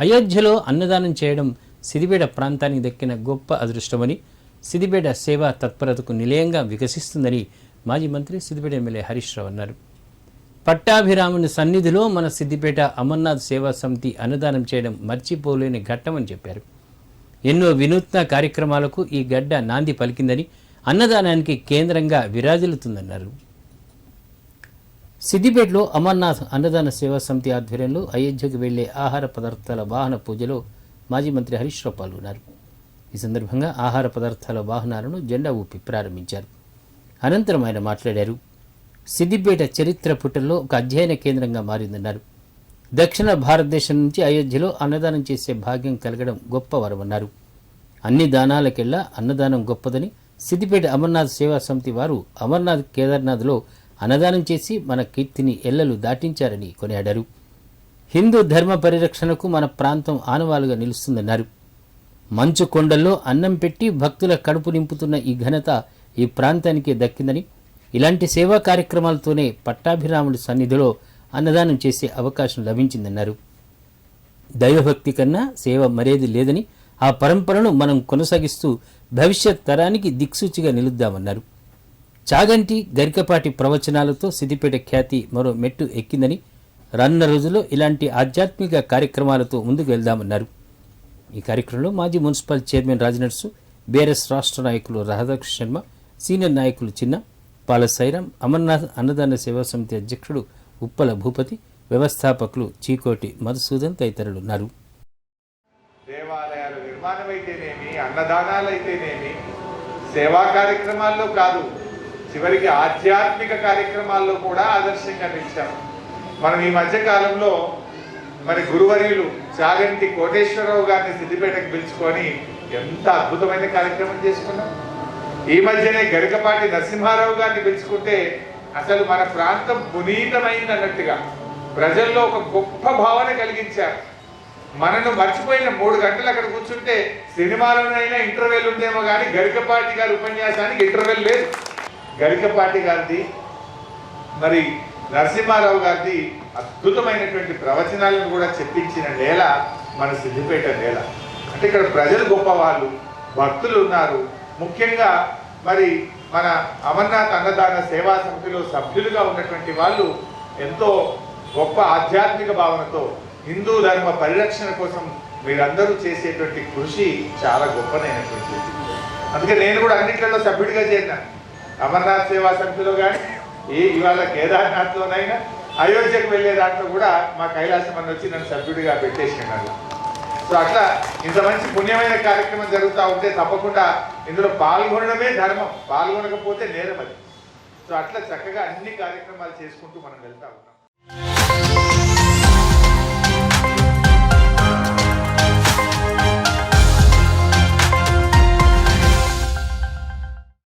అయోధ్యలో అన్నదానం చేయడం సిద్దిపేట ప్రాంతానికి దక్కిన గొప్ప అదృష్టమని, సిద్దిపేట సేవా తత్పరతకు నిలయంగా వికసిస్తుందని మాజీ మంత్రి సిద్దిపేట ఎమ్మెల్యే హరీష్ రావు అన్నారు. పట్టాభిరాముని సన్నిధిలో మన సిద్దిపేట అమర్నాథ్ సేవా సమితి అన్నదానం చేయడం మర్చిపోలేని ఘట్టమని చెప్పారు. ఎన్నో వినూత్న కార్యక్రమాలకు ఈ గడ్డ నాంది పలికిందని, అన్నదానానికి కేంద్రంగా విరాజిల్లుతుందన్నారు. సిద్దిపేటలో అమర్నాథ్ అన్నదాన సేవా సమితి ఆధ్వర్యంలో అయోధ్యకు వెళ్లే ఆహార పదార్థాల వాహన పూజలో మాజీ మంత్రి హరీష్ రావు పాల్గొన్నారు. ఈ సందర్భంగా ఆహార పదార్థాల వాహనాలను జెండా ఊపి ప్రారంభించారు. అనంతరం ఆయన మాట్లాడారు. సిద్దిపేట చరిత్ర పుటల్లో ఒక అధ్యయన కేంద్రంగా మారిందన్నారు. దక్షిణ భారతదేశం నుంచి అయోధ్యలో అన్నదానం చేసే భాగ్యం కలగడం గొప్ప వరమన్నారు. అన్ని దానాలకెల్లా అన్నదానం గొప్పదని, సిద్దిపేట అమర్నాథ్ సేవా సమితి వారు అమర్నాథ్ కేదార్నాథ్లో అన్నదానం చేసి మన కీర్తిని ఎల్లలు దాటించారని కొనియాడారు. హిందూ ధర్మ పరిరక్షణకు మన ప్రాంతం ఆనవాలుగా నిలుస్తుందన్నారు. మంచు కొండల్లో అన్నం పెట్టి భక్తుల కడుపు నింపుతున్న ఈ ఘనత ఈ ప్రాంతానికి దక్కిందని, ఇలాంటి సేవా కార్యక్రమాలతోనే పట్టాభిరాముడి సన్నిధిలో అన్నదానం చేసే అవకాశం లభించిందన్నారు. దైవభక్తి కన్నా సేవ మరేది లేదని, ఆ పరంపరను మనం కొనసాగిస్తూ భవిష్యత్ తరానికి దిక్సూచిగా నిలుద్దామన్నారు. చాగంటి గరికపాటి ప్రవచనాలతో సిద్దిపేట ఖ్యాతి మరో మెట్టు ఎక్కిందని, రానున్న రోజుల్లో ఇలాంటి ఆధ్యాత్మిక కార్యక్రమాలతో ముందుకు వెళ్దామన్నారు. ఈ కార్యక్రమంలో మాజీ మున్సిపల్ చైర్మన్ రాజనర్సు, బీఆర్ఎస్ రాష్ట్ర నాయకులు రాధాకృష్ణ శర్మ, సీనియర్ నాయకులు చిన్న పాల సైరాం, అమర్నాథ్ అన్నదాన సేవా సమితి అధ్యక్షుడు ఉప్పల భూపతి, వ్యవస్థాపకులు చీకోటి మధుసూదన్ తదితరులు ఉన్నారు. దేవాలయాల నిర్మాణం అయితేనేమి, అన్నదానాలు అయితేనేమి, సేవా కార్యక్రమాల్లో కాదు, చివరికి ఆధ్యాత్మిక కార్యక్రమాల్లో కూడా ఆదర్శంగా నిలిచాము. మనం ఈ మధ్య కాలంలో మరి గురువర్యులు చాగంటి కోటేశ్వరరావు గారిని సిద్దిపేటకు పిలుచుకొని ఎంత అద్భుతమైన కార్యక్రమం చేసుకున్నాం. ఈ మధ్యనే గరికపాటి నరసింహారావు గారిని పిలుచుకుంటే అసలు మన ప్రాంతం పునీతమైంది అన్నట్టుగా ప్రజల్లో ఒక గొప్ప భావన కలిగించారు. మనను మర్చిపోయిన 3 గంటలు అక్కడ కూర్చుంటే సినిమాలోనైనా ఇంటర్వెల్ ఉందేమో కానీ గరికపాటి గారి ఉపన్యాసానికి ఇంటర్వెల్ లేదు. గరికపాటి గారిది మరి నరసింహారావు గారిది అద్భుతమైనటువంటి ప్రవచనాలను కూడా చెప్పించిన నేల మన సిద్దిపేట నేల. అంటే ఇక్కడ ప్రజలు గొప్పవాళ్ళు, భక్తులు ఉన్నారు. ముఖ్యంగా మరి మన అమర్నాథ్ అన్నదాన సేవా సమితిలో సభ్యులుగా ఉన్నటువంటి వాళ్ళు ఎంతో గొప్ప ఆధ్యాత్మిక భావనతో హిందూ ధర్మ పరిరక్షణ కోసం మీరందరూ చేసేటువంటి కృషి చాలా గొప్పదైనటువంటిది. అందుకే నేను కూడా అన్నింటిలో సభ్యుడిగా చేరినాను. అమర్నాథ్ సేవా సమితిలో కానీ, ఇవాళ కేదార్నాథ్లోనైనా, అయోధ్యకు వెళ్ళే దాంట్లో కూడా మా కైలాసం అని వచ్చి నన్ను సభ్యుడిగా పెట్టేసినారు. సో అట్లా ఇంత మంచి పుణ్యమైన కార్యక్రమం జరుగుతూ ఉంటే తప్పకుండా ఇందులో పాల్గొనడమే ధర్మం, పాల్గొనకపోతే నేరం అది. సో అట్లా చక్కగా అన్ని కార్యక్రమాలు చేసుకుంటూ మనం వెళ్తా ఉన్నాం.